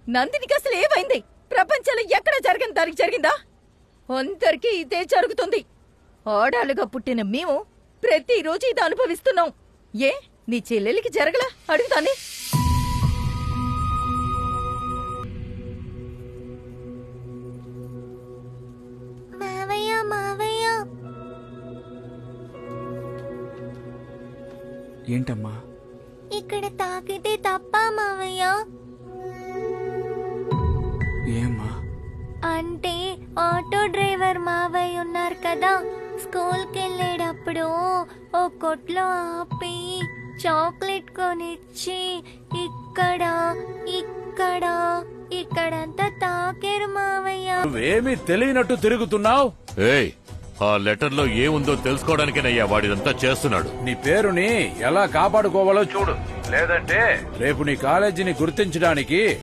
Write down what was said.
నందినికి అసలు ఏమైంది? ప్రపంచంలో ఎక్కడ జరిగిన దానికి జరిగిందా? అందరికీ ఇదే జరుగుతుంది. ఆడాలుగా పుట్టిన మేము ప్రతిరోజు ఇది అనుభవిస్తున్నాం. ఏ నీ చెల్లెలికి జరగలా? అడుగుతానే. మావయ్య మావయ్య, ఏంటమ్మా? ఇక్కడ తాకితే తప్ప మావయ్య? ఏమ్మా? అంటే ఆటో డ్రైవర్ మావయ్య ఉన్నారు కదా, స్కూల్కి వెళ్ళేటప్పుడు ఓ కొట్లో ఆపి చాక్లెట్ కొనిచ్చి ఇక్కడ ఇక్కడ ఇక్కడంతా తాకేరు మావయ్య. నువ్వేమీ తెలియనట్టు తిరుగుతున్నావు. ఏయ్, ఆ లెటర్ లో ఏముందో తెలుసుకోవడానికేనయ్యా వాడిదంతా చేస్తున్నాడు. నీ పేరుని ఎలా కాపాడుకోవాలో చూడు, లేదంటే రేపు నీ కాలేజీని గుర్తించడానికి